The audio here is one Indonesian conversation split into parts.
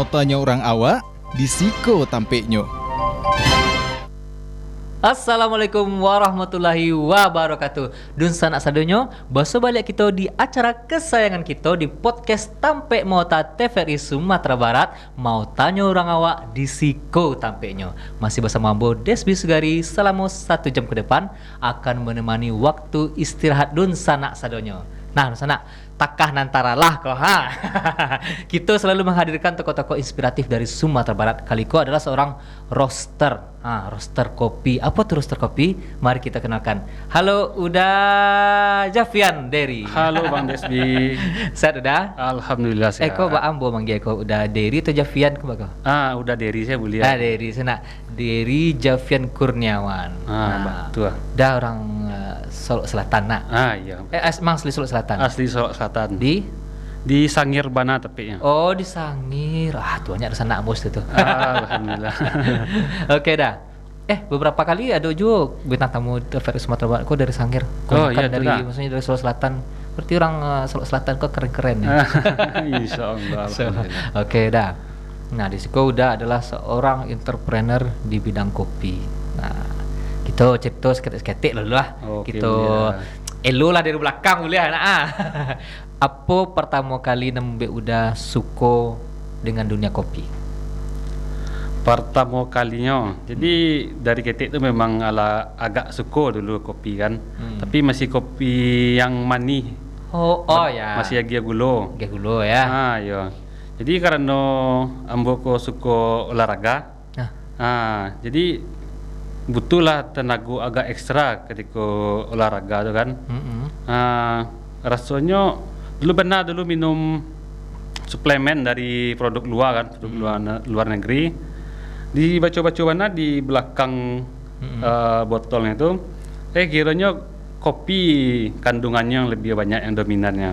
Mau tanya orang awak, disiko tampeknya. Assalamualaikum warahmatullahi wabarakatuh. Dun sanak sadonyo, basa balik kita di acara kesayangan kita di podcast Tampek Mota TVRI Sumatera Barat. Mau tanya orang awak di siko tampeknya. Masih bersama Ambo Desbi Sugari selama 1 jam ke depan akan menemani waktu istirahat dun sanak sadonyo. Nah, sana takah nantaralah kau ha. Kita selalu menghadirkan tokoh-tokoh inspiratif dari Sumatera Barat. Kali ko adalah seorang roaster. Roaster kopi. Apa tuh roaster kopi? Mari kita kenalkan. Halo, udah Jafian Derry. Halo Bang Desbi. Sehat udah? Alhamdulillah sehat. Eko Mbak Ambo manggil Eko udah Derry atau Jafian ke Mbak? Udah Derry saya boleh. Derry sana. Derry Jafian Kurniawan. Betul. Dah orang Solo Selatan nak. Iya. Emang asli Solo Selatan. Asli Solo Selatan. Di Sangir Bana tepiknya. Oh, di Sangir. Tuanya ada sana bos itu. Alhamdulillah. Oke dah. Beberapa kali ada juga bintang tamu TVRI Sumatera Barat kok dari Sangir. Iya, dari maksudnya dari Solo Selatan. Berarti orang Solo Selatan kok keren-keren ya. Insyaallah. Alhamdulillah. Oke dah. Nah, di situ udah adalah seorang entrepreneur di bidang kopi. Nah, kita cerita seketik-seketik lalu lah. Kita elo lah dari belakang boleh anak. Apa pertama kali nembe udah suko dengan dunia kopi? Pertama kalinya. Jadi dari ketik itu memang agak suko dulu kopi kan. Tapi masih kopi yang manis. Ya. Masih agak gula. Agak gula ya. Iya. Jadi karena ambo ko suko olahraga. Jadi butuhlah tenaga agak ekstra ketika olahraga tu kan. Rasanya dulu minum suplemen dari produk luar kan, produk luar negeri. Dibaca-baca mana di belakang botolnya itu, kiranya kopi kandungannya yang lebih banyak yang dominannya.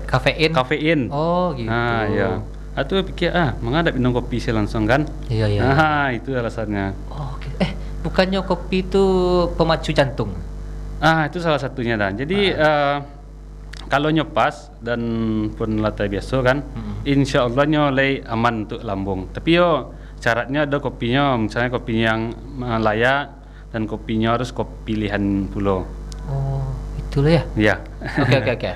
Kafein. Oh gitu. Ya. Aku pikir menghadap minum kopi sih langsung kan. Iya. Itu alasannya. Okay. Bukannya kopi itu pemacu jantung? Itu salah satunya dah. Jadi kalau nyopas dan pun latai biasa kan, insya Allah nyolai aman untuk lambung. Tapi syaratnya ada kopinya, misalnya kopi yang layak dan kopinya harus kopi pilihan pulau. Oh, itulah ya? Iya. Oke.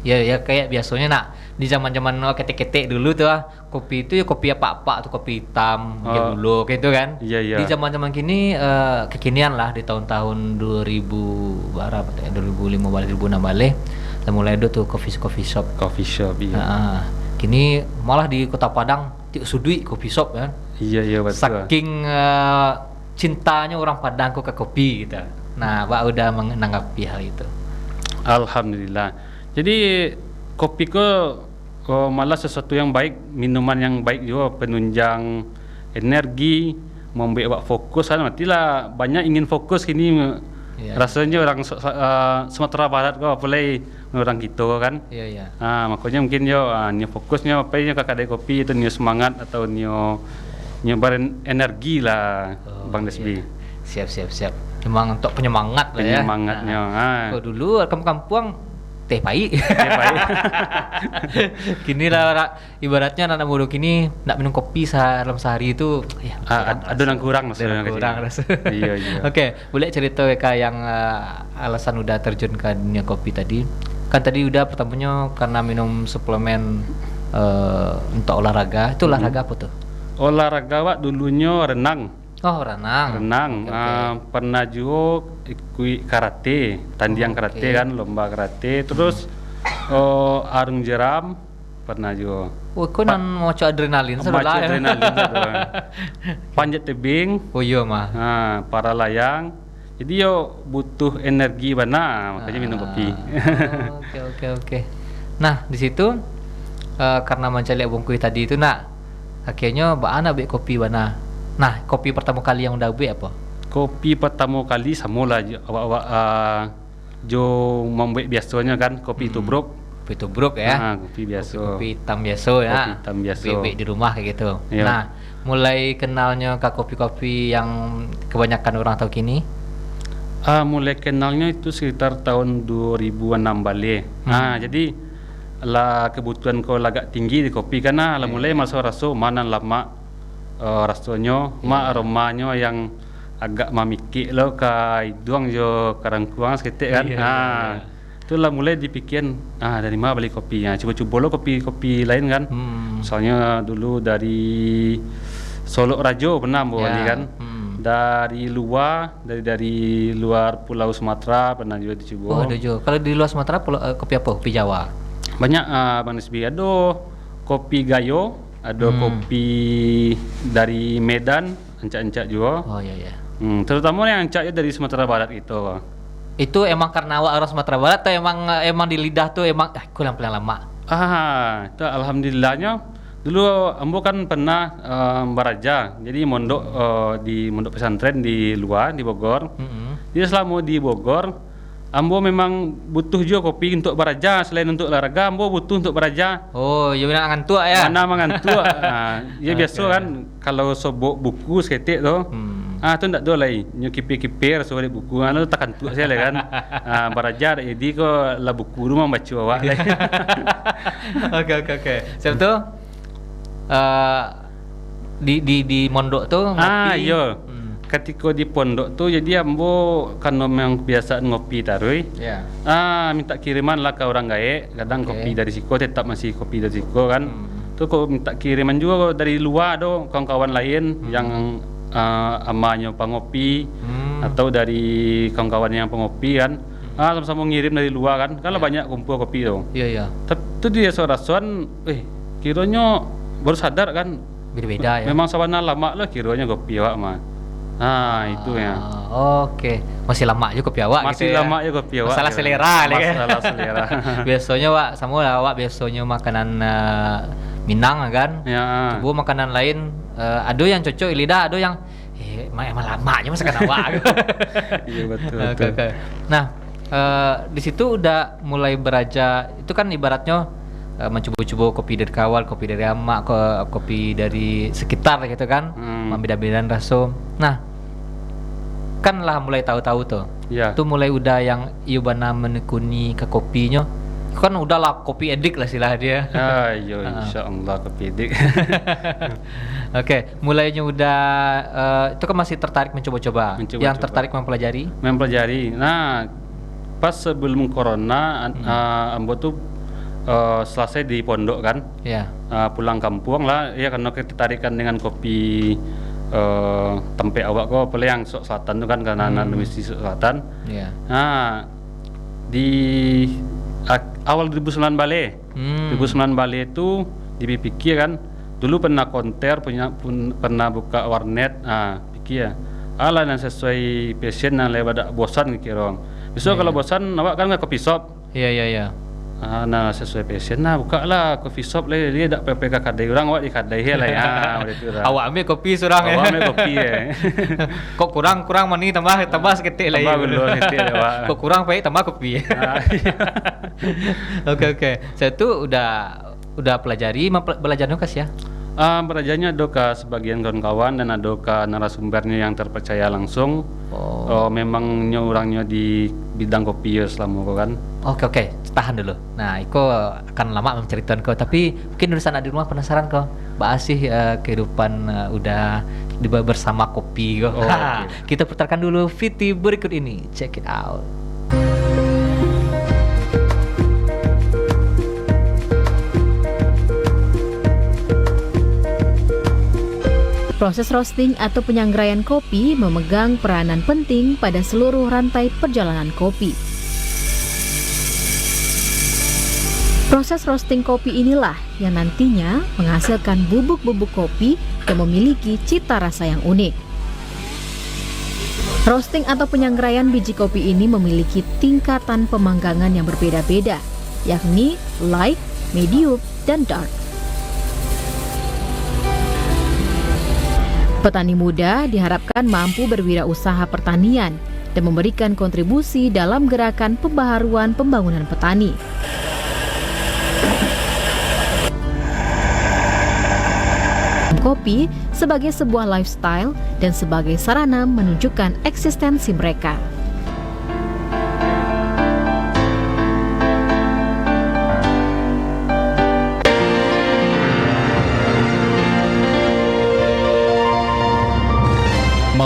Ya kayak biasanya nak di zaman-zaman ketek-ketek dulu tuh kopi itu ya kopi apa tuh kopi hitam, dulu gitu kan. Iya. Di zaman-zaman kini kekinian lah di tahun-tahun 2000 berapa ya 2005 balik 2006 balik mulai ada tuh coffee shop iya. Kini malah di Kota Padang sudui coffee shop kan. Iya betul. Saking cintanya orang Padang ke kopi gitu. Nah, Pak udah menanggapi hal itu. Alhamdulillah. Jadi kopi malah sesuatu yang baik, minuman yang baik juga, penunjang energi, membuat fokus kan. Matilah banyak ingin fokus kini. Rasanya orang Sumatera Barat apalagi orang kita kan. Iya. Makanya mungkin nyo fokusnya apa ya kakak kopi itu nyo semangat atau nyo energi lah Bang Desbi. Siap. Memang untuk penyemangat lah ya. Penyemangatnya. Kalau dulu kampung-kampung teh pahit. Kini lah ibaratnya anak muda kini nak minum kopi dalam sehari itu ada yang kurang rasa. Iya. Oke, boleh cerita yang alasan udah terjun ke dunia kopi tadi. Kan tadi udah pertamanya karena minum suplemen untuk olahraga. Itu olahraga apa tuh? Olahraga dulunya renang. Oh, renang. Okay. Pernah juga ikut karate, tanding karate kan, lomba karate. Terus arung jeram pernah juga. Kau mau adrenalin sebelah. Panjat tebing. Oh iya mah. Para layang. Jadi butuh energi makanya minum kopi. Oke. Nah, di situ karena mencari bungkui tadi itu akhirnya anak kopi bana. Nah, kopi pertama kali yang udah apa? Kopi pertama kali sama lah awak jo membuat biasanya kan kopi tubruk. Kopi tubruk ya. Kopi biasa. Kopi hitam biasa ya. Kopi hitam biasa. Bebek di rumah kayak gitu. Iya. Nah, mulai kenalnya ke kopi-kopi yang kebanyakan orang tahu kini? Mulai kenalnya itu sekitar tahun 2006 balik. Jadi lah kebutuhan kau agak tinggi di kopi karena lah mulai masuk rasa mana lama rasanya, aromanya yang agak memikir lo ke hidung jo karang kuang seketik kan. Itulah mulai dipikir dari mana beli kopinya. Coba-coba lo kopi lain kan. Misalnya dulu dari Solo Rajo pernah beli kan. Dari luar Pulau Sumatera pernah juga dicoba. Oh, ada juga. Kalau di luar Sumatera kopi apa? Kopi Jawa. Banyak Bang Nisbi, ada kopi Gayo, ada kopi dari Medan, ancak-ancak juga. Oh iya. Terutama yang ancaknya dari Sumatera Barat itu. Itu emang karena awak orang Sumatera Barat atau emang di lidah tuh emang kurang lama? Itu alhamdulillahnya. Dulu ambo kan pernah beraja, jadi mondok di mondok pesantren di luar di Bogor. Jadi selama di Bogor, ambo memang butuh juga kopi untuk beraja. Selain untuk olahraga, ambo butuh untuk beraja. Oh, ya benar ngantuk ya. Mana mengantuk. Ya biasa kan kalau sobok buku seketik tu. Tu ndak do lai. Nyo kipir-kipir sobok buku anu tak kantuk saya lah kan. Beraja jadi ko la buku rumah baca awak lai. Oke. Sebab tu di mondok tuh ngopi. Iya. Ketika di pondok tu jadi ambo kan memang kebiasaan ngopi tarui. Minta kiriman lah ke orang gaek. Kadang kopi dari Siko tetap masih kopi dari Siko kan. Tu kok minta kiriman juga dari luar do kawan-kawan lain yang amanya pengopi atau dari kawan-kawan yang pengopi kan. Sama-sama ngirim dari luar kan. Kalau banyak kumpul kopi tu. Iya. Tu dia sorasan, kiranya baru sadar kan beda-beda ya. Memang sawana lama lah kiranya kopi awak mah. Itu ya. Oke. Masih lama juga kopi awak Masih gitu lama ya. Kopi awak. Masalah selera lah kan. Masalah selera. Biasanya awak awak biasanya makanan Minang kan. Ya. Coba makanan lain ada yang cocok lidah, ada yang emang lamanya masakan awak. Iya betul. Okay. Nah, di situ udah mulai beraja. Itu kan ibaratnya mencoba-coba kopi dari kawal, kopi dari amak, kopi dari sekitar gitu kan, membeda-bedakan rasa. Nah, kan lah mulai tahu-tahu tuh. Itu mulai udah yang Iubana menekuni ke kopinya. Kan udah lah kopi edik lah istilah dia. Insyaallah kopi edik. Oke, mulainya udah itu kan masih tertarik mencoba-coba. Yang tertarik mempelajari? Nah, pas sebelum corona ambo tuh selesai di pondok kan, pulang kampung lah, ya karena ketertarikan dengan kopi tempe awak kok, apalagi yang Sok Selatan itu kan karena domestik Sok Selatan. Di awal 2009 balik, 2009 balik itu dipikir kan, dulu pernah konter, pernah buka warnet, pikir ala yang sesuai passion yang lewat bosan kira. Besok kalau bosan awak kan nggak kopi shop. Iya. Nah sesuai passion buka lah coffee shop lah dia tak PPK kadai orang awak di kadai lah ya. Awak ambil kopi surang awak ambil kopi Kok kurang mani tambah seketik lah. Tambah belum seketik awak. Kok kurang baik tambah kopi. Oke. Saya tuh udah pelajari belajarnya kas ya. Belajarnya ada ke sebagian kawan-kawan dan ada ke narasumbernya yang terpercaya langsung. Memangnya orangnya di bidang kopi ya selama kau kan. Oke, tahan dulu. Nah, Iko akan lama menceritakan kau, tapi mungkin di sana di rumah penasaran kau. Bahas sih kehidupan udah bersama kopi kau. Kita putarkan dulu video berikut ini. Check it out. Proses roasting atau penyangraian kopi memegang peranan penting pada seluruh rantai perjalanan kopi. Proses roasting kopi inilah yang nantinya menghasilkan bubuk-bubuk kopi yang memiliki cita rasa yang unik. Roasting atau penyangraian biji kopi ini memiliki tingkatan pemanggangan yang berbeda-beda, yakni light, medium, dan dark. Petani muda diharapkan mampu berwirausaha pertanian dan memberikan kontribusi dalam gerakan pembaharuan pembangunan petani. Kopi sebagai sebuah lifestyle dan sebagai sarana menunjukkan eksistensi mereka.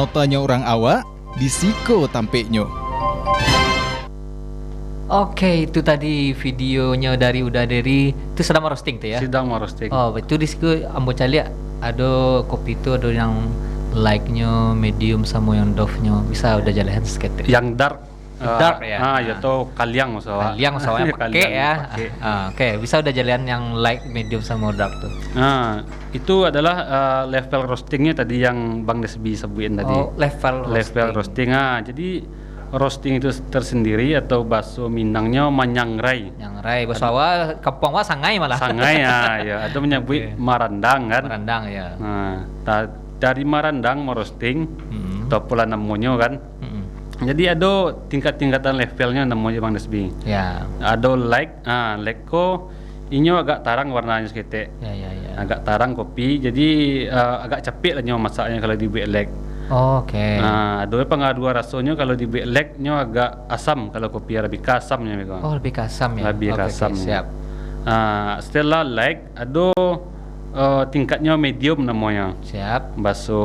Mau tanya orang awak, di Siko tampeknya. Oke, itu tadi videonya dari Udaderi. Itu sedang roasting tuh ya? Sedang mau roasting. Oh, itu di situ ambo cali ada kopi itu ada yang light-nya, medium sama yang doff-nya. Bisa udah jalan sedikit. Yang dark. Dark ya? Yaitu kaliang masalah. Kaliang soalnya pakai ya. Pakai. Oke, bisa udah jalan yang light, medium sama dark tuh. Itu adalah level roastingnya tadi yang Bang Desbi sebutin tadi. Oh, level roasting. Jadi roasting itu tersendiri atau bakso Minangnya manyangrai. Nyangrai, bahasa awal kampung wa sangai malah. Sangai ya, atau menyebut marandang kan. Marandang ya. Nah, dari marandang mau roasting, atau pula namanya kan. Jadi ada tingkat-tingkatan levelnya namanya Bang Desbi. Ya. Ada like ko inyo agak tarang warnanya sekete. Ya. Agak tarang kopi, jadi agak capek lah nyo masaknya kalau dibuat like. Oke. Ada pengaruh rasanya kalau dibuat like-nya agak asam kalau kopi Arabica asamnya mereka. Oh, lebih kasam ya. Lebih kasam. Siap. Setelah like ada tingkatnya medium namanya. Siap. Bahasa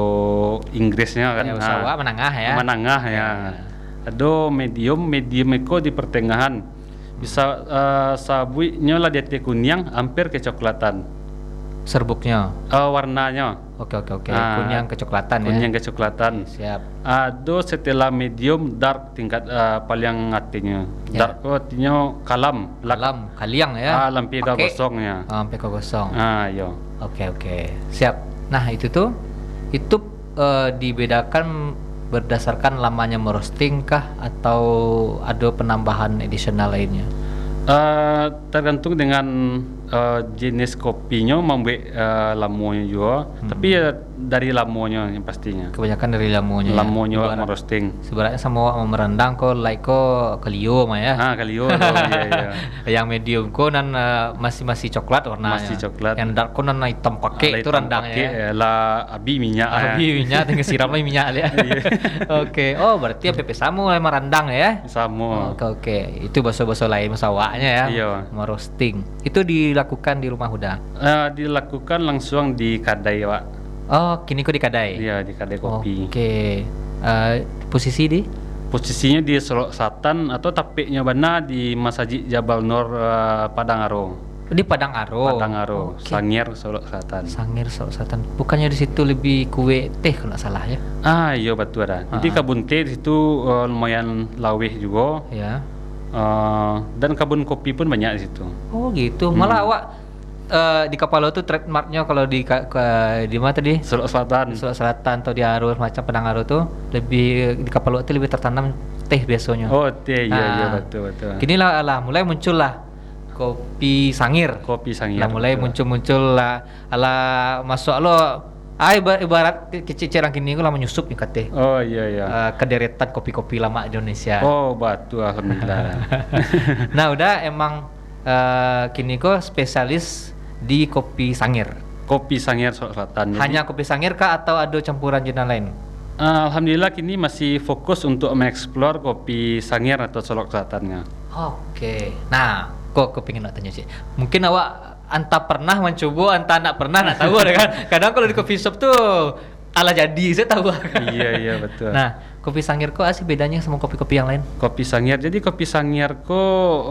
Inggrisnya kan. Ya, usaha menengah ya. Menengah ya. Ada medium itu di pertengahan. Bisa sabunya lah dia kuning hampir kecoklatan. Serbuknya. Warnanya. Oke. Kuning kecoklatan ya. Kuning kecoklatan. Siap. Ada setelah medium dark tingkat paling artinya. Ya. Dark itu artinya kalam. Kaliang ya. Lampi kosongnya. Lampi kosong. Yo. Oke. Siap. Nah, itu dibedakan berdasarkan lamanya merosting kah atau ada penambahan additional lainnya? Tergantung dengan jenis kopinya membuat lamonya juga. Tapi ya dari lamonya yang pastinya. Kebanyakan dari lamonya. Lamonya mau roasting. Sebenarnya sama merendang kok like kok Clio mah ya. Clio. Iya. Yang medium kok nan masih coklat warnanya. Masih coklat. Yang dark kok nan hitam pakai itu rendangnya. Ya. Lah abi minyak. Tinggal siram lagi minyak ya. Oke. Oh, berarti PP sama merendang ya. Sama. Oke. Itu bahasa-bahasa lain masawaknya ya. Iya. Merosting. Itu dilakukan di rumah Huda. Dilakukan langsung di kadai, Pak. Oh, kini kok di kadai? Iya, di kadai kopi. Oke. Posisi di? Posisinya di Solok Selatan atau tapiknya bana di Masjid Jabal Nur Padang Aro. Di Padang Aro. Okay. Sangir Solok Selatan. Sangir Solok Selatan. Bukannya di situ lebih kue teh kalau nggak salah ya? Iya betul ada. Jadi kebun teh di situ lumayan lawih juga. Ya. Dan kebun kopi pun banyak di situ. Oh gitu. Malah awak di Kapalo tuh trademarknya kalau di mana tadi? Solok Selatan. Solok Selatan atau di Aro macam Padang Aro tuh lebih di Kapalo tuh lebih tertanam teh biasanya. Oh teh, iya betul. Kini lah mulai muncul lah kopi sangir. Lah mulai muncul lah masuk lo. Ibarat keciciran gini gue lama nyusup nih kate. Oh iya. Kederetan kopi-kopi lama Indonesia. Oh betul, alhamdulillah. Nah udah emang kini kok spesialis di kopi sangir. Kopi sangir Solok Selatan. Hanya kopi sangir kah atau ada campuran jenis lain? Alhamdulillah kini masih fokus untuk mengeksplor kopi sangir atau Solok Selatannya. Oke. Nah, kok pengen nak tanya sih. Mungkin awak anta pernah mencoba, anta nak pernah nak tahu kan. Kadang kalau di coffee shop tuh ala jadi saya tahu. Iya betul. Nah, kopi sangir kok sih bedanya sama kopi-kopi yang lain? Kopi sangir. Jadi kopi sangir kok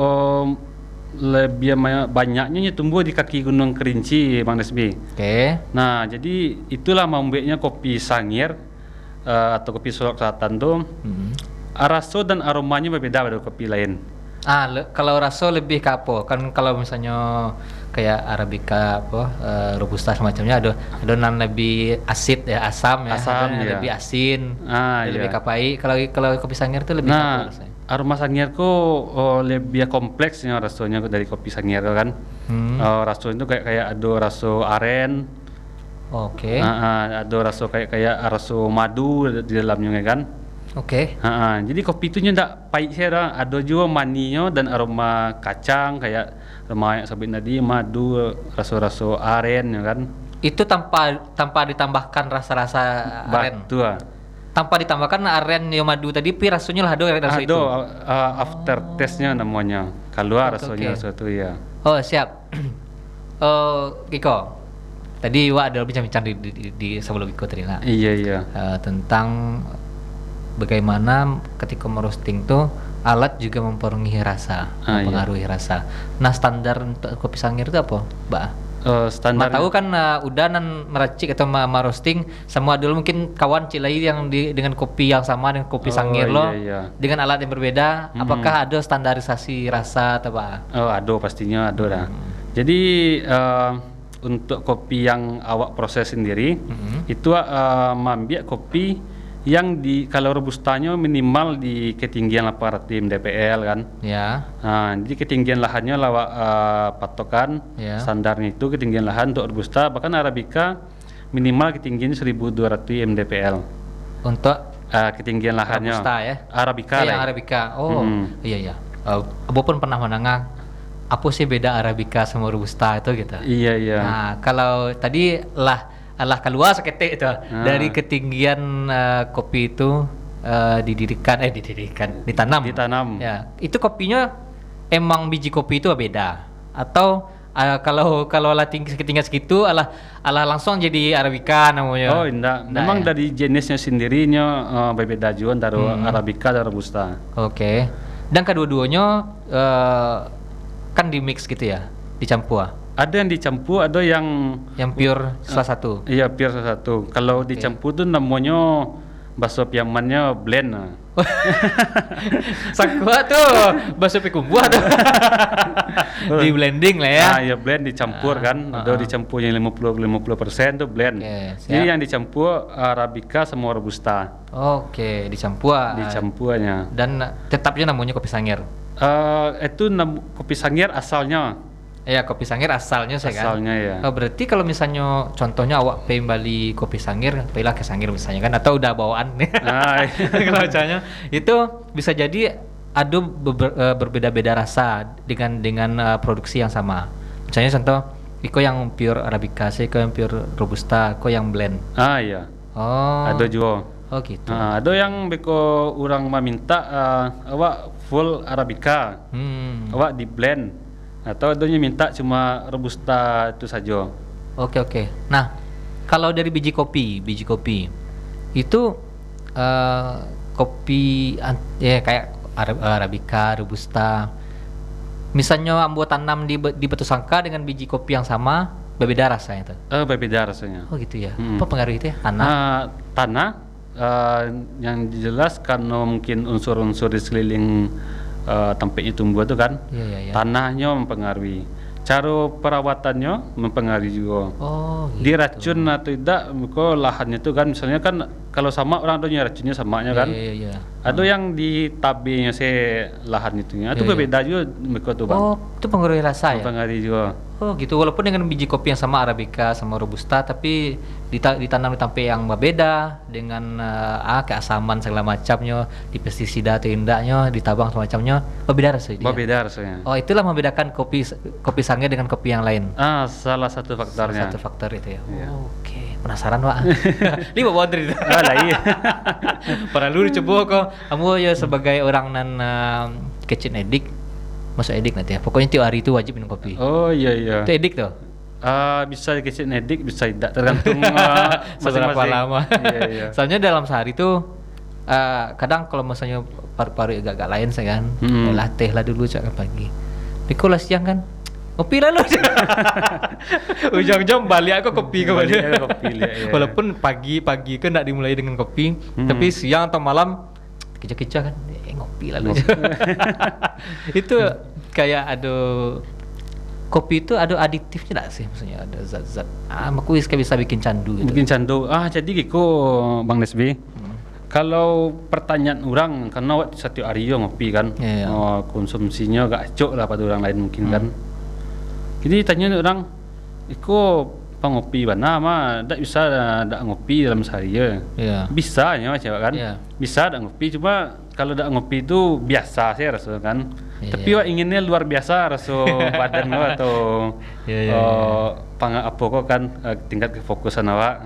lebih banyaknya tumbuh di kaki Gunung Kerinci, Bang Desbi. Oke. Nah, jadi itulah membuatnya kopi sangir atau kopi Solok Selatan tuh. Rasa dan aromanya berbeda dari kopi lain. Kalau rasa lebih ke apa? Kan kalau misalnya kayak Arabica Robusta semacamnya ada nan lebih asid ya, asam ya, lebih asin, lebih kapai. Kalau kopi sangir itu lebih apa rasanya? Aroma sangir lebih kompleksnya rasanya dari kopi sangir kan. Rasanya itu kayak ada rasa aren. Oke. Ada rasa kayak rasa madu di dalamnya kan. Oke. Jadi kopi itu ndak pahit saya, ada juga maninya dan aroma kacang kayak aroma yang sebut tadi madu, rasa-rasa aren ya kan. Itu tanpa ditambahkan rasa-rasa aren. Betul. Tanpa ditambahkan aren yang madu tadi, pi rasanya lah ada rasa itu. After taste-nya namanya. Keluar rasanya rasa itu ya. Oh, siap. Kiko. tadi Wak ada bincang-bincang di sebelum ikut tadi lah. Iya. Tentang bagaimana ketika merosting tuh alat juga mempengaruhi rasa, rasa. Nah, standar untuk kopi sangir itu apa, Mbak? Standar. Tahu kan udah nan meracik atau merosting semua dulu mungkin kawan Cilai yang dengan kopi yang sama dengan kopi sangir lo dengan alat yang berbeda, apakah ada standarisasi rasa atau apa? Ada pastinya ada dah. Jadi untuk kopi yang awak proses sendiri itu ambil kopi yang kalau robustanya minimal di ketinggian 800 mdpl kan. Ya. Nah, jadi ketinggian lahannya lawak patokan standarnya itu ketinggian lahan untuk robusta, bahkan arabica minimal ketinggian 1200 mdpl. Untuk ketinggian lahannya. Robusta ya. Arabica. Yang arabica. Oh, iya. Abu pun pernah mendengar apa sih beda arabica sama robusta itu gitu. Iya. Nah, kalau tadi Allah keluar seketik itu dari ketinggian kopi itu ditanam. Ya, itu kopinya emang biji kopi itu beda atau kalau lah ketinggian segitu Allah langsung jadi arabica namanya. Oh, enggak. Memang ya? Dari jenisnya sendirinya berbeda juga antara arabica dan robusta. Oke. Dan kedua-duanya kan di mix gitu ya, dicampur. Ada yang dicampur, ada yang pure salah satu. Iya, pure salah satu. Kalau dicampur tuh namanya bakso piamannya blend. Sakwa tuh bakso pikumbuah tuh. Di blending lah ya. Ya blend dicampur kan. Ada dicampurnya 50% tuh blend. Jadi yang dicampur arabica sama robusta. Oke, dicampur. Dicampurnya. Dan tetapnya namanya kopi sangir. Itu kopi sangir asalnya. Ya, kopi sangir asalnya kan. Asalnya ya. Berarti kalau misalnya contohnya awak pengen beli kopi sangir, pilih ke sangir misalnya kan, atau udah bawaan nih. Kalau caranya itu bisa jadi ada berbeda-beda rasa dengan produksi yang sama. Misalnya contoh, iko yang pure arabica, iko yang pure robusta, iko yang blend. Iya. Oh. Ada juga. Oh gitu. Ada yang beko orang meminta awak full arabica, awak di blend. Atau adanya minta cuma robusta itu saja. Oke. Nah, kalau dari biji kopi itu kopi ya kayak arabica, robusta. Misalnya ambo tanam di batu sangka dengan biji kopi yang sama, berbeda rasanya tuh. Berbeda rasanya. Oh gitu ya. Apa pengaruh itu ya? Tanah yang jelas karena mungkin unsur-unsur di sekeliling tempatnya tumbuh itu kan, tanahnya mempengaruhi, cara perawatannya mempengaruhi juga. Oh, gitu. Diracun atau tidak, kok lahannya itu kan, misalnya kan kalau sama orang tuh racunnya samanya kan, ada yang di tabenya lahan itunya, itu berbeda juga mereka tuh bang. Oh, itu pengaruhi rasa ya? Mempengaruhi juga. Oh gitu, walaupun dengan biji kopi yang sama arabica sama robusta, tapi ditanam di tempat yang berbeda dengan keasaman segala macamnya, di pestisida atau indahnya, ditabang semacamnya, berbeda rasanya. Berbeda rasanya. Oh, itulah membedakan kopi sangir dengan kopi yang lain. Salah satu faktornya. Salah satu faktor itu ya. Oke, penasaran Pak. Ini bawa dari itu. Iya. Pernah dulu coba kok. Kamu ya sebagai orang kecil edik. Masuk edik nanti ya. Pokoknya tiap hari itu wajib minum kopi. Oh iya. Itu edik tuh. Bisa dikasih edik, bisa tidak, tergantung seberapa lama. Iya. Soalnya dalam sehari tuh kadang kalau misalnya paru-paru agak lain saya kan, teh lah dulu cak pagi. Pikolah siang kan, kopi lah lu. Ujung-ujung balik aku kopi kembali. Walaupun pagi kan tidak dimulai dengan kopi, tapi siang atau malam kicau-kicau kan, ngopi lah lu. Itu kayak kopi itu ada aditifnya tak sih, maksudnya ada zat-zat makuis kayak bisa bikin candu gitu. Bikin candu. Jadi gitu Bang Nesbi. Kalau pertanyaan orang, karena waktu satu hari ngopi kan, konsumsinya agak cok lah pada orang lain mungkin kan. Jadi tanya orang, iko ngopi mana mah tak bisa tak ngopi dalam sehari ya. Bisa ya macam kan. Bisa tak ngopi, cuma kalau tak ngopi itu biasa sih rasa kan. Tapi wak inginnya luar biasa rasa badan lo atau apa kok kan tingkat kefokusan awak.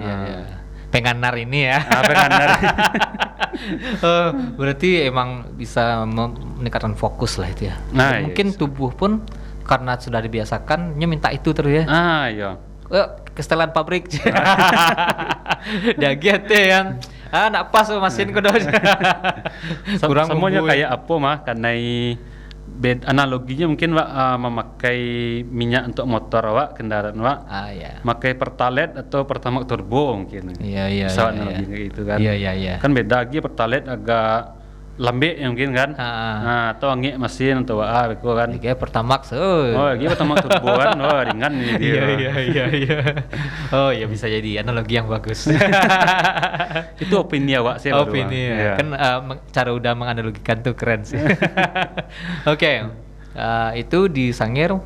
Penganar ini ya. Penganar. Berarti emang bisa meningkatkan fokus lah itu ya. Mungkin tubuh pun karena sudah dibiasakan minta itu terus ya. Iya. kesetelan pabrik. Dia gitu yang nak pas mesin ko doon. Kurang semuanya bumbu, kayak apa mah karena analoginya mungkin Wak memakai minyak untuk motor Wak, kendaraan Wak. Ya. Pakai Pertalite atau Pertamax turbo mungkin. Iya. Pesawat analogi kayak gitu kan. Iya. Kan beda lagi Pertalite agak lambe ya mungkin kan. Atau angin mesin atau beko kan. Kayak Pertamax. Lagi Pertamax turbo kan. Ringan ini dia. Iya. Oh, ya bisa jadi analogi yang bagus. Itu opini Wak sih. Opini. Ya. Kan cara udah menganalogikan tuh keren sih. Oke. Itu di Sangir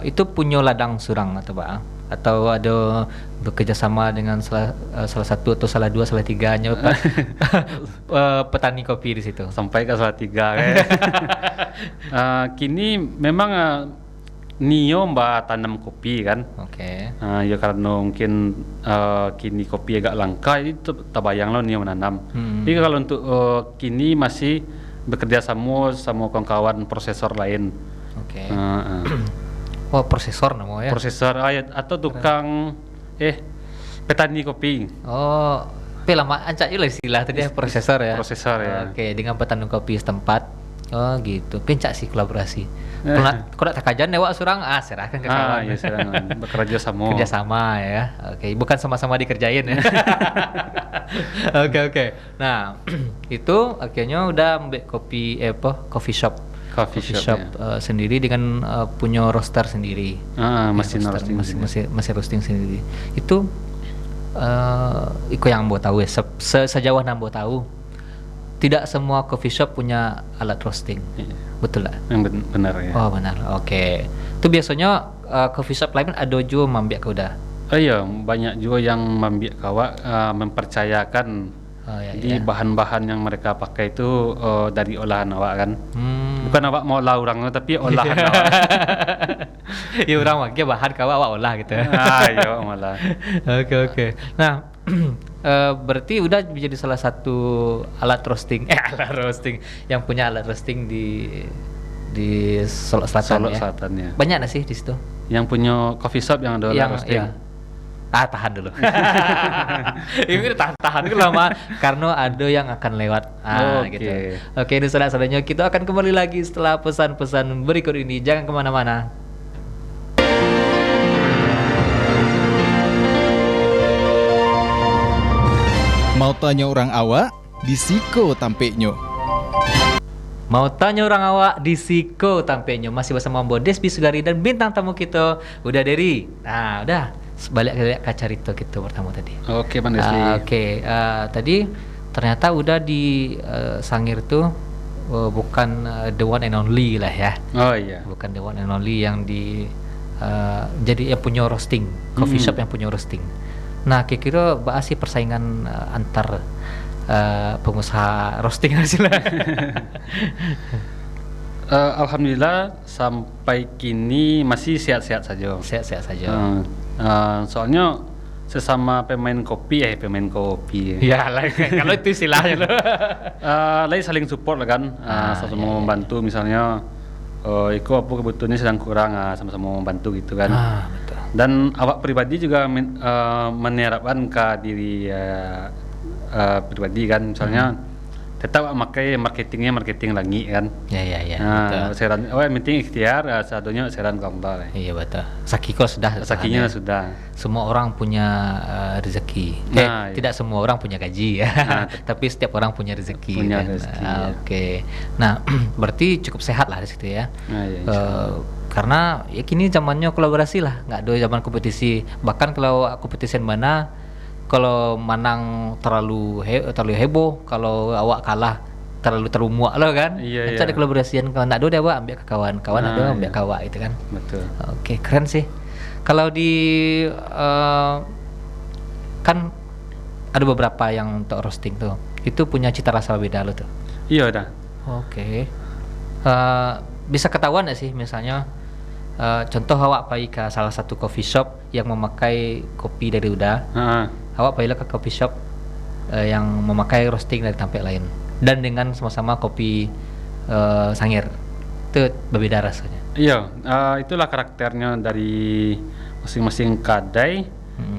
itu punya ladang surang atau Pak? Atau ada bekerja sama dengan salah satu atau salah dua, salah tiganya petani kopi di situ. Sampai ke Salatiga kayak. Kini memang Nio mbak tanam kopi kan. Oke. Ya karena mungkin kini kopi agak langka, itu tak bayang lo Nio menanam. Jadi kalau untuk kini masih bekerja sama kawan-kawan prosesor lain. Oke. Oh, prosesor namanya. Prosesor atau tukang petani kopi. Oh, tapi lama ancak juga istilah tadi prosesor ya. Prosesor ya. Oke, dengan petani kopi setempat. Oh, gitu. Pincak sih kolaborasi. Kalau tak kajian lewat surang, serahkan ke kawan. Ya surang bekerja sama. Kerja sama ya. Oke, bukan sama-sama dikerjain ya. Oke. Nah, itu akhirnya udah ambil coffee shop. Coffee shop ya. Sendiri dengan punya roaster sendiri. Mesin roasting sendiri. Itu yang Ambo tahu ya. Sejauh yang Ambo tahu, tidak semua coffee shop punya alat roasting. Iya. Betul lah. Yang benar ya. Oh benar. Oke. Itu biasanya coffee shop lain ada juga mambiak ke udah. Iya, banyak juga yang mambiak kawa mempercayakan. Jadi bahan-bahan yang mereka pakai itu dari olahan awak kan. Bukan awak mau olah orang tapi olahan awak. Ya orang pakai bahan awak olah gitu. Iya, malah. Oke. Nah, berarti udah menjadi salah satu alat roasting yang punya alat roasting di Solo Selatan. Selatan ya. Banyak nggak sih di situ? Yang punya coffee shop yang ada alat roasting. Ya. Tahan dulu. Ini tahan dulu lama karena ada yang akan lewat. Gitu. Oke, ini saudara-saudaranya kita akan kembali lagi setelah pesan-pesan berikut ini. Jangan kemana-mana. Mau tanya orang awak, di Siko tampeknya. Mau tanya orang awak, di Siko tampeknya. Masih bersama Mbak Despi Sugari dan bintang tamu kita udah Dery. Nah, udah balik ke cerita kita pertama tadi. Oke, Bang Despi. Tadi ternyata udah di Sangir tuh bukan the one and only lah ya. Oh iya. Bukan the one and only yang di jadi yang punya roasting, coffee shop yang punya roasting. Nah, kira-kira apa sih persaingan antar pengusaha roasting hasilnya? Alhamdulillah sampai kini masih sehat-sehat saja. Sehat-sehat saja. Soalnya sesama pemain kopi. Ya, kalau itu istilahnya loh. Lain saling support lah kan. Sama-sama membantu misalnya. Iko apa kebutuhannya sedang kurang, sama-sama membantu gitu kan. Betul. Dan awak pribadi juga menerapkan ke diri pribadi kan, misalnya tetap pakai marketing lagi kan. Ya. Seran, penting ikhtiar, satunya seran Allah. Iya betul. Sakinya sudah. Semua orang punya rezeki. Tidak semua orang punya gaji ya. Tapi setiap orang punya rezeki. Oke. Nah, berarti cukup sehat lah di situ ya. Karena ya kini zamannya kolaborasi lah, nggak ada zaman kompetisi. Bahkan kalau kompetisi mana, kalau menang terlalu heboh, kalau awak kalah terlalu muak loh kan. Itu ada kolaborasian, kalau nggak ada awak ambil ke kawan ada ambil ke awak itu kan. Betul. Oke, keren sih. Kalau di kan ada beberapa yang untuk roasting tuh, itu punya cita rasa beda lo tuh. Iya dah. Oke. Bisa ketahuan nggak sih misalnya contoh awak pergi ke salah satu coffee shop yang memakai kopi dari Uda, awak pergilah ke coffee shop yang memakai roasting dari tempat lain dan dengan sama-sama kopi Sangir, itu berbeda rasanya. Iya, itulah karakternya dari masing-masing kedai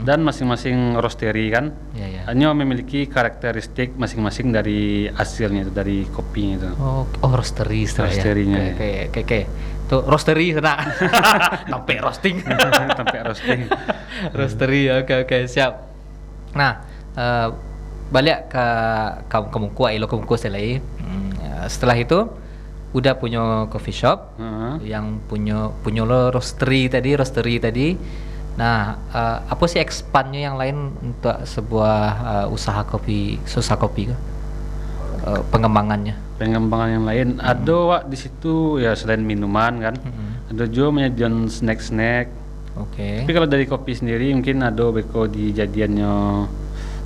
dan masing-masing roastery kan. Ya, ya. Hanya memiliki karakteristik masing-masing dari hasilnya itu, dari kopinya itu. Oh, roastery istilahnya. Roastery-nya, ya. Oke. Tuh roastery sana. Sampai roasting. Sampai roasting. Roastery. Oke, siap. Nah, balik ke kamu kuah ilo kamu kuah selai. Setelah itu udah punya coffee shop, yang punya lo roastery tadi. Nah, apa sih expandnya yang lain untuk sebuah usaha kopi kan? Pengembangannya Pengembangan yang lain ada Wak di situ ya, selain minuman kan. Ada juga menyajikan snack. Oke. Tapi kalau dari kopi sendiri mungkin ada beko dijadiannya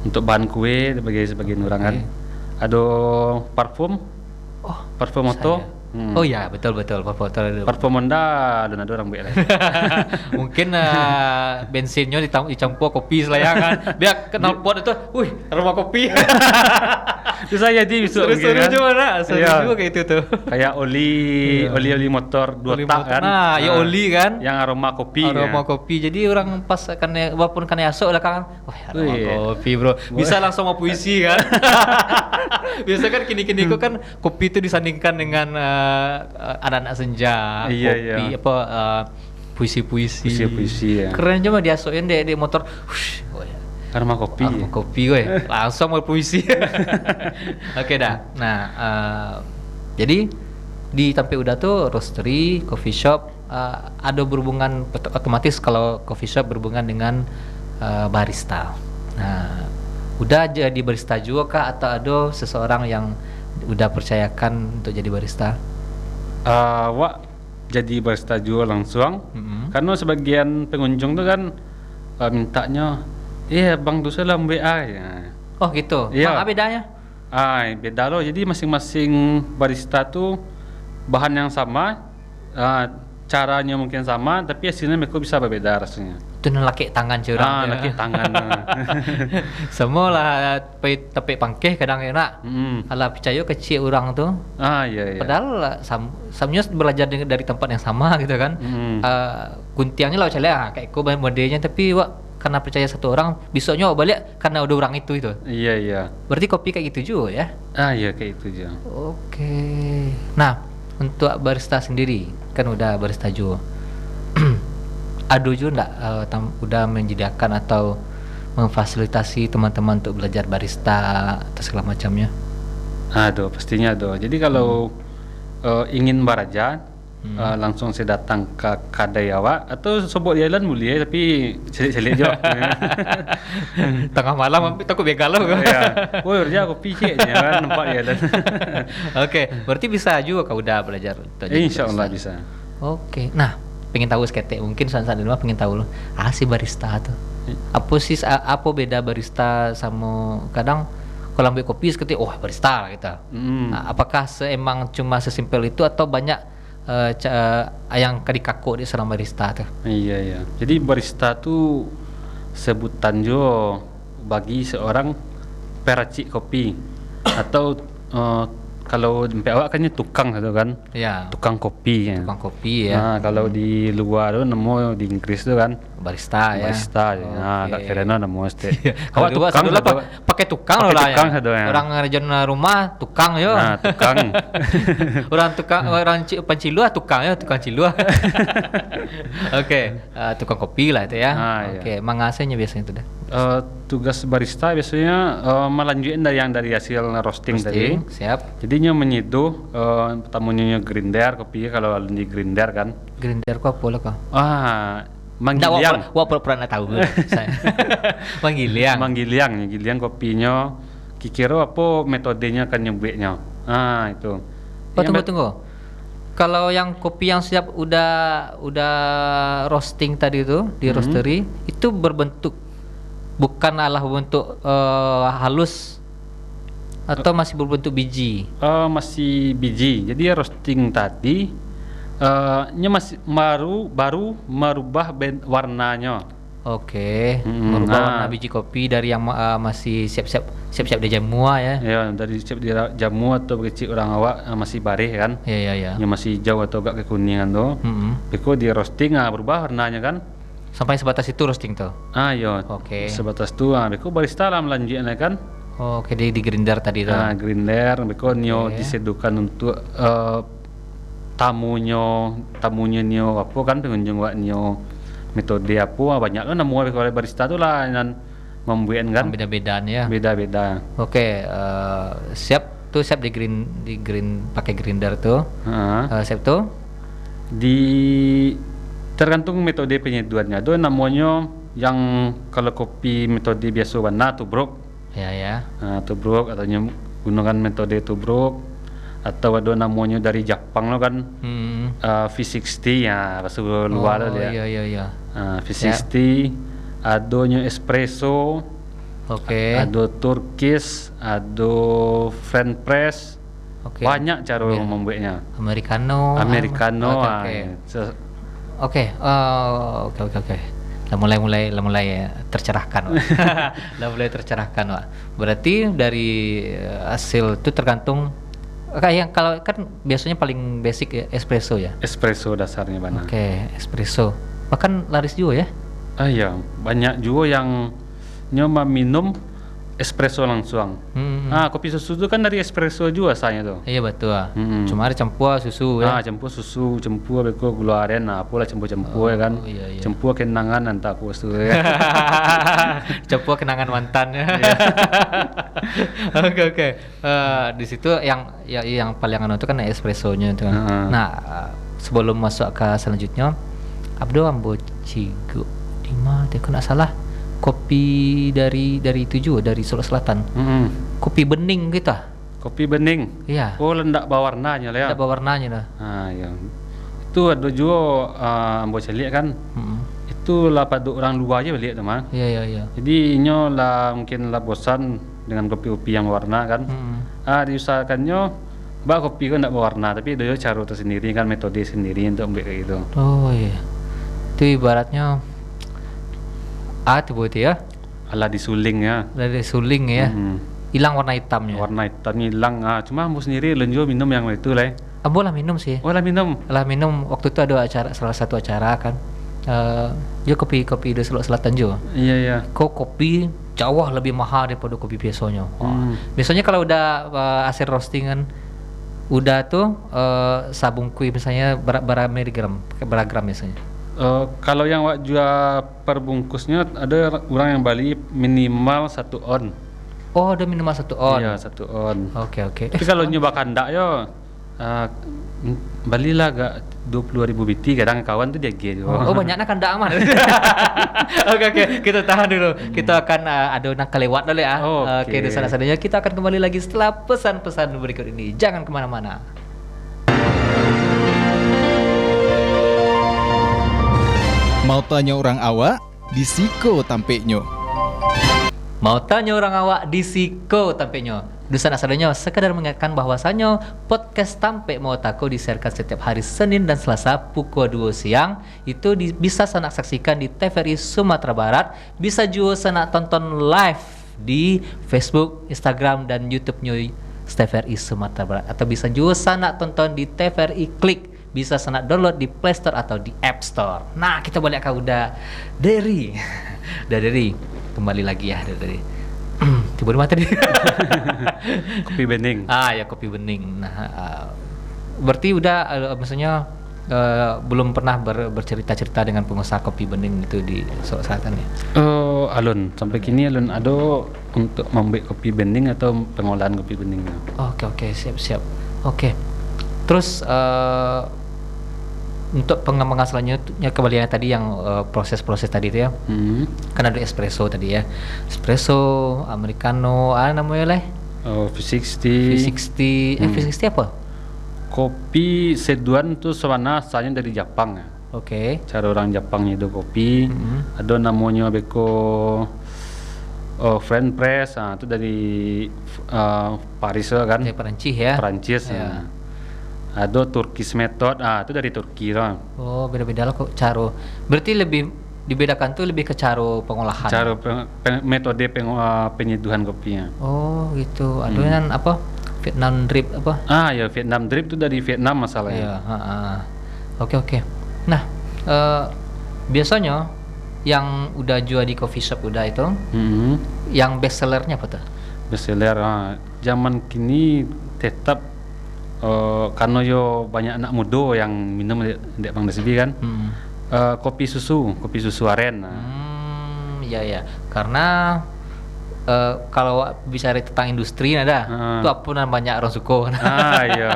untuk bahan kue sebagai sebagian orang kan. Ada parfum. Parfum moto. Oh ya, betul parfum. Parfum Honda dan ada orang baik lah. Mungkin bensinnya dicampur kopi selayangan. Dia kenal pot itu, wih, aroma kopi. Itu saya jadi bisa Seru juga nak, seru juga kayak itu tuh. Kayak oli motor 2 tak kan. Nah, ya oli kan. Yang aroma kopi. Aroma kopi. Jadi orang pas walaupun kan esok lah kan, wah aroma kopi bro. Bisa langsung mau puisi kan. Biasa kan kini kok kan kopi itu disandingkan dengan anak-anak senja, kopi apa puisi-puisi ya. Keren cuma diasukin di motor. Aroma kopi. Aroma kopi gue. Langsung mau puisi. Oke dah. Nah, jadi di Tampe Uda tuh roastery, coffee shop, ada berhubungan otomatis kalau coffee shop berhubungan dengan barista. Nah, udah jadi barista juga kah atau ada seseorang yang udah percayakan untuk jadi barista? Wak jadi barista juga langsung. Karena sebagian pengunjung tuh kan mintanya, bang tuh saya WA ya. Oh gitu. Iya. Apa bedanya? Beda loh. Jadi masing-masing barista tuh bahan yang sama, caranya mungkin sama, tapi hasilnya mereka bisa berbeda rasanya. Itu laki tangan curang. Laki tangan. Semua lah tapi pangkeh kadang enak. Alah percaya kecil orang tuh. Iya. Padahal samnya belajar dari tempat yang sama gitu kan. Guntiangnya lah macam kayak aku modelnya, tapi karena percaya satu orang, besoknya balik karena udah orang itu. Iya. Berarti kopi kayak gitu juga ya? Iya kayak itu juga. Oke. Nah, untuk barista sendiri kan udah barista juga. Ado juga udah menyediakan atau memfasilitasi teman-teman untuk belajar barista atau segala macamnya? Aduh, pastinya ada. Jadi kalau ingin belajar, langsung saya datang ke kedai awak atau sobok jalan boleh, tapi celik-celik je. Tengah malam takut begal loh. Ya. Woi, kerja kopi ceknya kan nampak jalan. Oke, berarti bisa juga kau udah belajar. Insyaallah bisa. Oke. Nah, pengen tahu seketek mungkin saat di rumah pengen tahu loh. Si barista tuh. Apa beda barista sama kadang kalau ambil kopi seketik barista gitu. Apakah emang cuma sesimpel itu atau banyak yang kadikaku di seorang barista tuh? Iya. Jadi barista tuh sebutan jo bagi seorang peracik kopi atau kalau di awak kan tukang gitu kan? Ya. Tukang kopi ya. Tukang kopi ya. Nah, kalau di luar tuh nemu di Inggris tuh kan barista ya. Barista ya. Nah, kat Serena nemu mesti. Kalau tukang lah pakai tukang lah ya. Orang region rumah tukang yo. Nah, tukang. orang pencilua tukang ya, tukang cilua. Oke, tukang kopi lah itu ya. Oke, mangasenya biasanya itu dah. Tugas barista biasanya melanjutin dari hasil roasting tadi. Siap. Jadinya menyeduh pertamanya grinder kopi kalau di grinder kan. Grinder kok apa lah kok? Manggiliang. Wah pernah tahu saya. Manggiliang kopinya. Kikira apa metodenya kan nyebutnya. Itu. Tunggu. Kalau yang kopi yang siap udah roasting tadi itu di roastery itu berbentuk bukan bentuk halus atau masih berbentuk biji? Masih biji. Jadi roasting tadi masih baru merubah warnanya. Oke. Merubah warna biji kopi dari yang masih siap-siap di jamu ya. Ya, dari siap di jamu atau kecil orang awak masih barih kan. Iya. Yang masih hijau atau agak kekuningan tuh. Beko di roasting berubah warnanya kan. Sampai sebatas itu roasting tuh. Yo. Oke. Sebatas tu beko barista lah melanjutkan kan. Oke, di grinder tadi tuh. Grinder beko nyo Oke. disedukan untuk tamunya nyo apa kan pengunjung wak nyo metode apa banyak kan nemu beko barista tu lah dan membuat kan Beda-bedaan ya. beda-beda. Oke, siap di green pakai grinder tuh. Siap tuh. Di tergantung metode penyeduhannya. Ada namanya yang kalau kopi metode biasa warna tubruk. Ya. Tubruk atau gunakan metode tubruk atau ada namanya dari Jepang lo kan V60 ya bahasa luar Oh, dia. Iya. V60 adanya espresso, Oke. ada Turkish, ada French press. Oke. Banyak cara membuatnya. Americano. Americano. Oke. Oke. Lah mulai tercerahkan. Wak. Lah mulai tercerahkan, Wak. Berarti dari hasil itu tergantung kayak kalau kan biasanya paling basic ya, espresso ya. Espresso dasarnya mana? Oke, espresso. Bahkan laris juga ya. Iya, banyak juga yang nyoba minum espresso langsung. Kopi susu itu kan dari espresso juga asalnya tuh. Iya betul. Mm-mm. Cuma ada campur susu ya. Campur susu, campur beko gula aren, apalah campur ya kan. Iya. Campur kenangan entah apa itu ya. Campur kenangan mantan ya. Oke. Di situ yang paling anu itu kan espressonya itu kan. Nah, sebelum masuk ke selanjutnya, Abdo ambo cigo Dima, dia kena salah. Kopi dari itu juga dari Sulawesi Selatan. Kopi bening gitu. Kopi bening. Iya. Oh, lendak bawarnanya lah ya. Ada warnanya dah. Ya. Itu ada juga ambo celik kan. Itu lah pada orang luar aja beli teman. Iya. Jadi inyo lah mungkin lah bosan dengan kopi-kopi yang warna kan. Diusahakannya mbak kopi kan tidak berwarna tapi dia cara tersendiri kan metode sendiri untuk ambil kayak gitu. Oh iya. Itu ibaratnya itu buat ya. Ala disuling ya. Dari suling ya. Hilang warna hitamnya. Warna hitamnya hilang. Cuma ambo sendiri lenjo minum yang itu lah. Ambo lah minum sih. Oh lah minum. Lah minum waktu itu ada salah satu acara kan. Dia kopi di Sulawesi Selatan juga. Iya. Kok kopi jauh lebih mahal daripada kopi biasanya. Biasanya kalau udah hasil roastingan udah tuh sabung kui misalnya berapa miligram, berapa gram biasanya. Kalau yang wak jual perbungkusnya ada orang yang beli minimal 1 on. Oh, ada minimal 1 on. Iya 1 on. Oke. Tapi kalau nyoba kandak yo balilah gak 20.000 biti kadang kawan tuh dia gitu. Oh banyaknya kan dak aman. Oke, kita tahan dulu. Kita akan ada nak kelewat dulu ya. Oke, di sana-sananya kita akan kembali lagi setelah pesan-pesan berikut ini. Jangan kemana-mana. Mau tanya orang awak, disiko tampeknya. Mau tanya orang awak, disiko tampeknya. Dusan asalnya sekadar mengingatkan bahwasannya podcast Tampe Mau Tako disiarkan setiap hari Senin dan Selasa pukul 2 siang. Itu bisa sanak saksikan di TVRI Sumatera Barat. Bisa juga sanak tonton live di Facebook, Instagram, dan YouTube-nya TVRI Sumatera Barat. Atau bisa juga sanak tonton di TVRI Klik. Bisa sanak download di Play Store atau di App Store. Nah, kita balik ke udah dari kembali lagi ya dari tiba di mata dia. Kopi bening. Ya kopi bening. Nah, berarti udah maksudnya belum pernah bercerita-cerita dengan pengusaha kopi bening itu di Sulawesi Selatan ya. Alun sampai kini alun ada untuk membuat kopi bening atau pengolahan kopi bening. Oke, siap. Oke. Terus untuk pengembangan selanjutnya kembali yang tadi yang proses-proses tadi itu ya. Kan ada espresso tadi ya. Espresso, americano, namanya lah. V60. V60 apa? Kopi seduhan tuh sebenarnya asalnya dari Jepang ya. Oke. Cara orang Jepang itu kopi. Ada namanya beko French press, itu dari Paris kan. Dari Perancis ya. Perancis. Ya. Ada Turkish method, itu dari Turki kan. Oh, beda-beda lah kok cara. Berarti lebih dibedakan tuh lebih ke cara pengolahan. Cara metode penyeduhan kopinya. Oh, gitu. Ada yang apa? Vietnam drip apa? Ya Vietnam drip itu dari Vietnam masalahnya. Oke. Nah, biasanya yang udah jual di coffee shop udah itu, Mm-mm. yang best sellernya apa tuh? Bestseller zaman kini tetap karena yo banyak anak muda yang minum di Bang Desbi kan. Kopi susu aren. Ya. Karena kalau bicara tentang industri ada, itu apa banyak orang suka. Iya.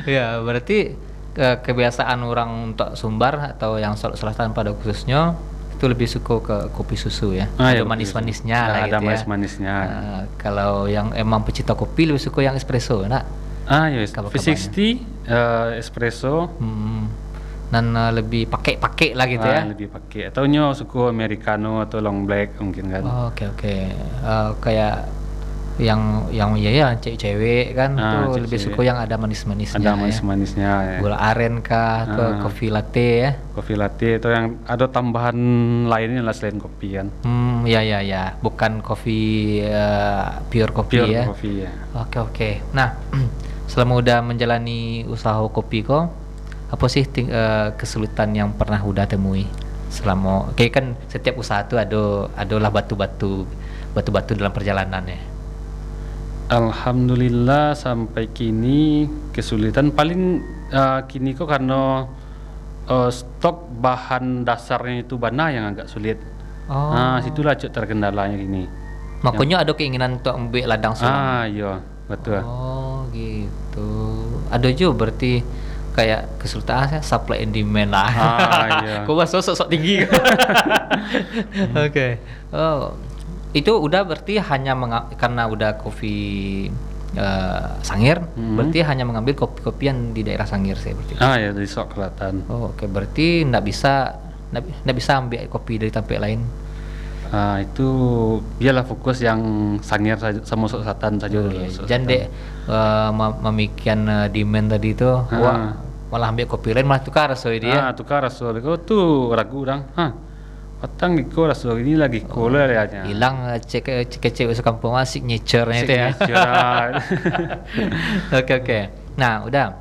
Ya, berarti kebiasaan orang untuk Sumbar atau yang Selatan pada khususnya itu lebih suka ke kopi susu ya. Ada Iya, manis-manisnya lah ada gitu ya. manis-manisnya. Kalau yang emang pecinta kopi lebih suka yang espresso, nak? Yes. Kabar-kabarnya. V60 espresso. Dan lebih pakai lah gitu ya. Lebih pakai. Atau nyo suka americano atau long black mungkin kan. Oke. Kayak yang ya cewek-cewek kan tuh lebih cewek. suka yang ada manis-manisnya. Ada ya. manis-manisnya. Ya. Gula aren kah atau kopi latte ya. Kopi latte atau yang ada tambahan lainnya lah selain kopi kan. Ya. Bukan kopi pure kopi Pure ya. kopi ya. Oke. Nah, selama udah menjalani usaha kopi kok, apa sih kesulitan yang pernah udah temui selama kayak kan setiap usaha tuh adalah batu-batu dalam perjalanannya. Alhamdulillah sampai kini kesulitan paling kini kok karena stok bahan dasarnya itu bana yang agak sulit. Situlah terkendalanya kini. Makanya ada keinginan untuk ambil ladang sulam. Iya, betul. Oh, gitu. Ada juga berarti kayak kesulitan supply and demand lah. Iya. Kok bahasa sok tinggi. Oke. Oh, itu udah berarti hanya karena udah kopi Sangir, berarti hanya mengambil kopi-kopian di daerah Sangir sih berarti. Ya dari Sok Selatan. Oh, oke. Berarti nggak bisa ambil kopi dari tempat lain. Itu biarlah fokus yang Sangir saja, sama Sok Selatan saja dulu. Jangan dek memikirkan demand tadi itu, wah malah ambil kopi lain malah tukar so dia. Tukar rasul. Kau tuh ragu orang. Patang di kau rasul ini lagi koler ya. Hilang cek sekampung signature-nya itu ya. Oke. Nah, udah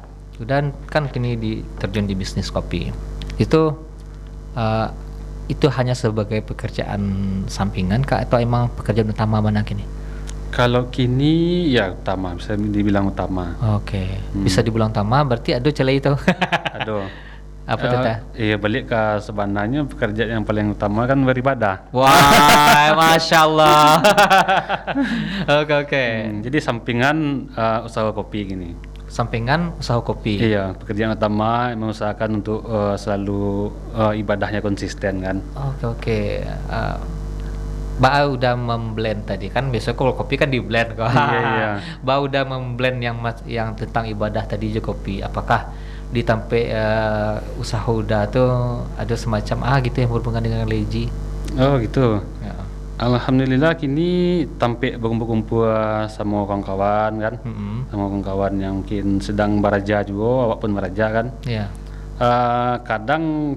kan kini terjun di bisnis kopi. Itu hanya sebagai pekerjaan sampingan kah atau emang pekerjaan utama mana kini? Kalau kini ya utama, bisa dibilang utama. Oke. Bisa dibilang utama berarti ada celah itu. Aduh. Apa tuh? Iya, balik ke sebenarnya pekerjaan yang paling utama kan beribadah. Wah, masya Allah. Oke. Jadi sampingan usaha kopi gini. Sampingan usaha kopi. Iya, pekerjaan utama mengusahakan untuk selalu ibadahnya konsisten kan. Oke. Mbak udah memblend tadi kan, biasanya kalau kopi kan di blend kok. Iya. Mbak udah memblend yang tentang ibadah tadi juga kopi. Apakah di tempat usaha udah tuh ada semacam gitu yang berhubungan dengan religi? Oh gitu. Ya. Alhamdulillah kini tampil berkumpul sama kawan-kawan kan, sama kawan-kawan yang mungkin sedang beraja juga, awak pun beraja kan. Iya. Kadang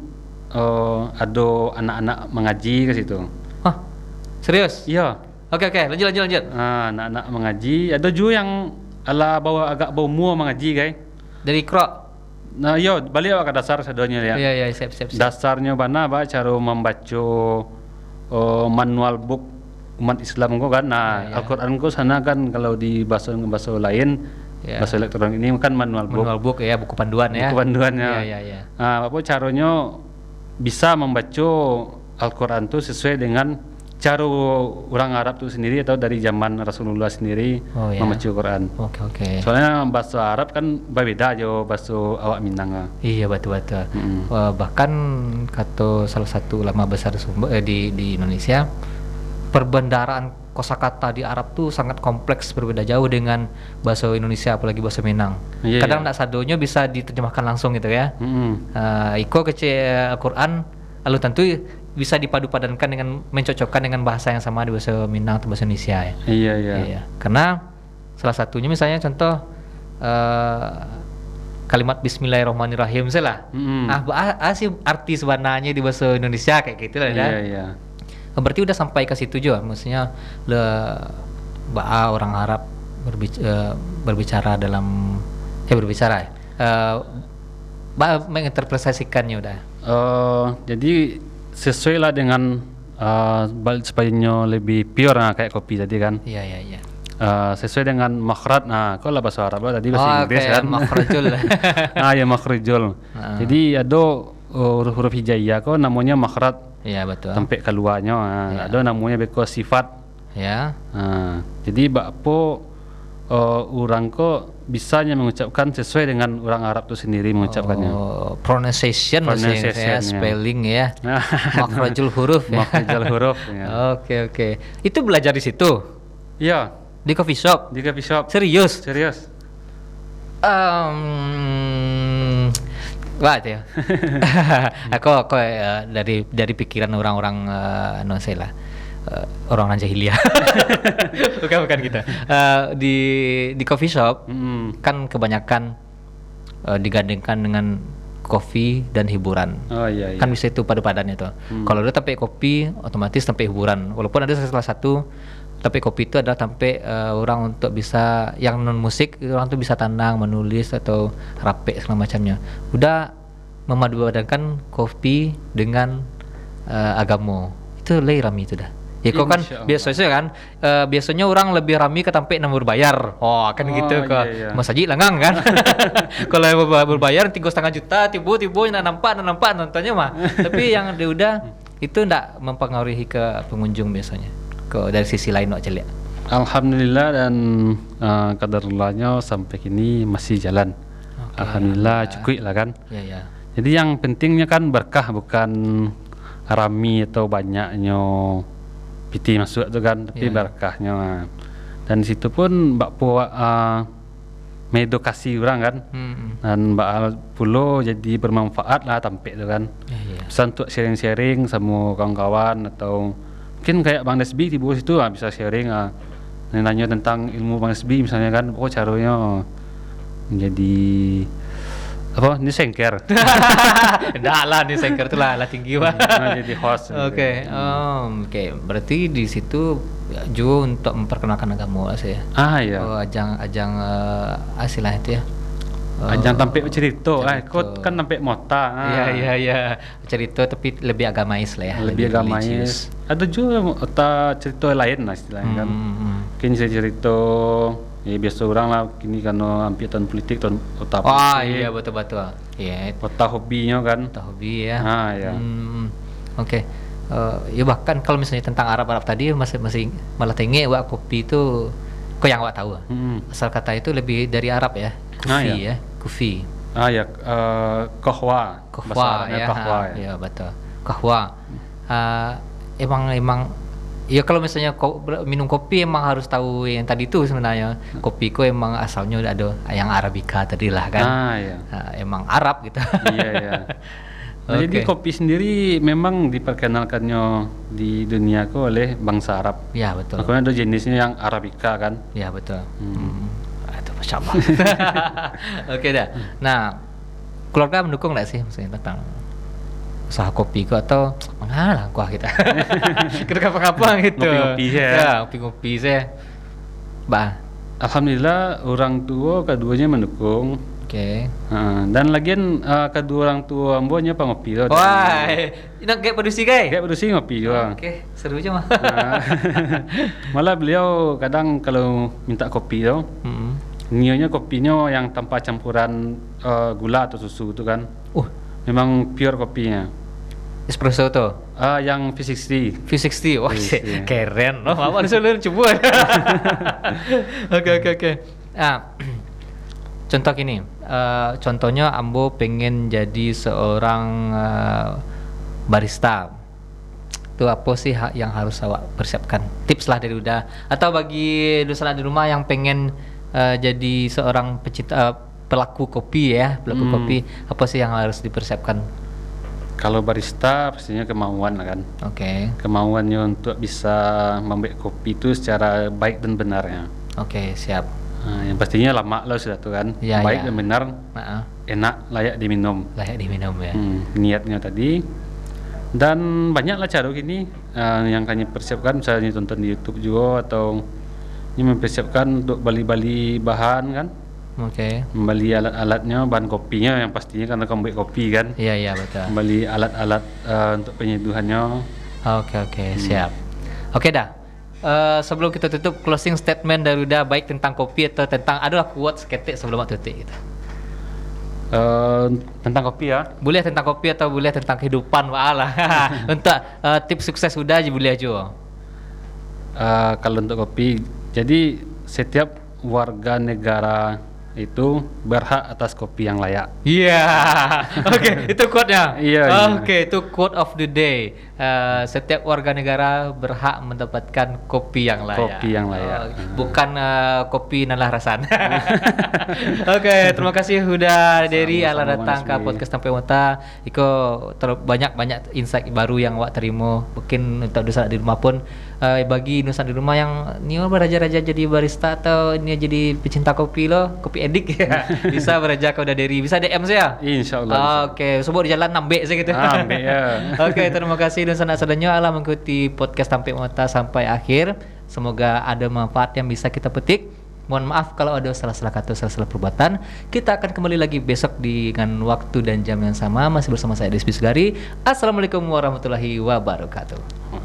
ada anak-anak mengaji ke situ. Hah? Serius? Iya. Oke, lanjut. Anak-anak mengaji, ada juga yang agak bau mua mengaji guys. Dari Krok? Nah, yo balik ke dasar sadonya ya. Iya, siap. Dasarnya bana cara membaca manual book umat Islam kok kan. Nah, Al-Qur'an kok sana kan kalau di bahasa lain, bahasa elektronik ini kan manual book. Manual book ya, buku panduan ya. Buku panduannya. Iya. Apa caranya bisa membaca Al-Qur'an itu sesuai dengan cara orang Arab itu sendiri atau dari zaman Rasulullah sendiri membaca Quran. Oke. Soalnya bahasa Arab kan berbeda aja bahasa awak Minang. Iya, betul. Bahkan kata salah satu ulama besar di Indonesia, perbendaharaan kosakata di Arab tuh sangat kompleks, berbeda jauh dengan bahasa Indonesia, apalagi bahasa Minang. Kadang ndak sadonya bisa diterjemahkan langsung gitu ya. Iko kece Al-Quran, lalu tentu bisa dipadu-padankan dengan mencocokkan dengan bahasa yang sama di bahasa Minang atau bahasa Indonesia ya. Iya. Karena salah satunya misalnya contoh kalimat Bismillahirrahmanirrahim misalnya. Sih arti sebenarnya di bahasa Indonesia kayak gitu lah ya. Iya. Berarti udah sampai ke situ juga, maksudnya orang Arab berbicara dalam menginterpretasikannya udah. Jadi sesuai lah dengan supaya lebih pure kayak kopi tadi kan. Iya. Sesuai dengan makhraj. Nah, kok lah bahasa Arab tadi bahasa Inggris kan. Makhrajul. Ya makhrajul. Jadi ada huruf hijaiyah kok namanya makhraj Iya betul. sampai keluarnya. Ya. Ada namanya beko sifat. Ya. Jadi bakpo orang kok bisanya mengucapkan sesuai dengan orang Arab itu sendiri mengucapkannya. Pronunciation maksudnya Pronunciation, ya. Spelling ya. Makhrajul huruf ya. Makhrajul huruf. Ya. Oke. Itu belajar di situ Iya, di coffee shop. di coffee shop. Serius? Serius. Wah itu ya. Aku dari pikiran orang-orang non saya lah. Orang jahiliyah. bukan kita. Di coffee shop kan kebanyakan digandengkan dengan kopi dan hiburan. Oh iya. Kan bisa itu padu-padannya tuh. Kalau udah sampai kopi otomatis sampai hiburan. Walaupun ada salah satu tapi kopi itu adalah sampai orang untuk bisa yang non musik orang tuh bisa tenang menulis atau rapi segala macamnya. Udah memadupadankan kopi dengan agama. Itu lay rami itu dah. Ya kok kan biasanya kan biasanya orang lebih rami ke sampai nomor bayar. Oh kan gitu ke iya. masjid lengang kan. Kalau yang berbayar 3,5 juta tiba-tiba nampak nontonnya mah. Tapi yang udah itu ndak mempengaruhi ke pengunjung biasanya. Dari sisi lain nak celik. Alhamdulillah dan kaderullahnya sampai kini masih jalan. Alhamdulillah cukup lah kan. Ya. Jadi yang pentingnya kan berkah bukan rami atau banyaknya piti masuk tu kan, tapi berkahnya. Dan di situ pun Mbak Po mengedukasi orang kan. Dan Mbak Al Pulo jadi bermanfaat lah tampil tu kan. Bisa untuk sharing-sharing sama kawan-kawan atau mungkin kayak Bang Desbi di bawah situ bisa sharing nanya tentang ilmu Bang Desbi misalnya kan, caranya menjadi apa ini sengker. Enggak lah ini sengker itu lah tinggi lah. Jadi host. Oke. Berarti di situ juga untuk memperkenalkan agama lah saya. Iya. Ajang istilahnya itu ya. Ajang tampil cerita, kok kan tampil mota. Iya. Cerita tapi lebih agamais lah ya. Lebih agamais. religious. Ada juga cerita lain lah istilahnya kan. Mungkin cerita ya biasa orang lah kini karena hampir tahun politik tahun kota politik. Iya betul. Iya. Kota hobinya kan. Kota hobi ya. Ya. Oke. Ya bahkan kalau misalnya tentang Arab tadi masih malah tenge wak kopi itu kok yang wak tahu. Asal kata itu lebih dari Arab ya. Kufi ya. Kufi. Ya kahwa. Kahwa ya. Ya betul. Kahwa. Emang ya kalau misalnya minum kopi emang harus tahu yang tadi itu sebenarnya kopi ku emang asalnya ada yang Arabica tadi lah kan. Iya. Emang Arab gitu. Iya. Nah, jadi kopi sendiri memang diperkenalkannya di dunia ku oleh bangsa Arab. Ya betul. Makanya ada jenisnya yang Arabica kan. Ya betul. Itu Masya Allah. Oke dah. Nah keluarga mendukung nggak sih maksudnya tentang usaha kopi ku atau mengalah kuah kita kenapa gitu ngopi-ngopi saya ngopi-ngopi saya Alhamdulillah orang tua keduanya mendukung. Dan lagian kedua orang tua ambonya ngopi loh. Wah nak kayak produksi kayak produksi ngopi juga. Seru aja mah. Malah beliau kadang kalau minta kopi tuh nionya kopinya yang tanpa campuran gula atau susu itu kan. Memang pure kopinya. Espresso tuh? Yang V60. V60, wah keren. Apa disuruh coba? Oke. Contoh gini, contohnya Ambo pengen jadi seorang barista. Itu apa sih yang harus awak persiapkan? Tips lah dari udah. Atau bagi dosen di rumah yang pengen jadi seorang pelaku kopi ya, kopi, apa sih yang harus dipersiapkan? Kalau barista pastinya kemauan kan. Kemauannya untuk bisa membuat kopi itu secara baik dan benarnya. Siap. Yang pastinya lama lah sudah tuh kan. Baik dan benar. Enak, layak diminum. Layak diminum ya. Niatnya tadi. Dan banyaklah cara gini yang kami persiapkan, misalnya tonton di YouTube juga atau ini mempersiapkan untuk bali-bali bahan kan. Oke. Membeli alat-alatnya, bahan kopinya yang pastinya karena kamu buat kopi kan. Iya betul. Membeli alat-alat untuk penyeduhannya. Oke, siap. Oke dah. Sebelum kita tutup, closing statement dari Uda baik tentang kopi atau tentang adalah quotes ketik sebelum tutup gitu. Tentang kopi ya. Boleh tentang kopi atau boleh tentang kehidupan wa'ala. Untuk tips sukses Uda aja boleh aja. Kalau untuk kopi, jadi setiap warga negara itu berhak atas kopi yang layak. Iya. Oke, itu quote-nya. Iya. Oke, itu quote of the day. Setiap warga negara berhak mendapatkan kopi yang layak. Kopi yang layak. Bukan kopi nalah rasan. Oke, terima kasih Huda Dery ala datang ke podcast Sampai Mata. Iko banyak insight baru yang wak terima. Mungkin untuk dosa di rumah pun bagi nusa di rumah yang ni beraja-raja jadi barista atau ini jadi pecinta kopi lo, kopi edik bisa beraja ke Huda Dery. Bisa DM saya. Insyaallah. Oke, sebut di jalan nambek saya gitu. Nambek ya. Oke, terima kasih dan sanak saudaranya Allah mengikuti podcast Sampai Mata sampai akhir. Semoga ada manfaat yang bisa kita petik. Mohon maaf kalau ada salah-salah kata, salah-salah perbuatan. Kita akan kembali lagi besok dengan waktu dan jam yang sama masih bersama saya Despi Sugari. Assalamualaikum warahmatullahi wabarakatuh.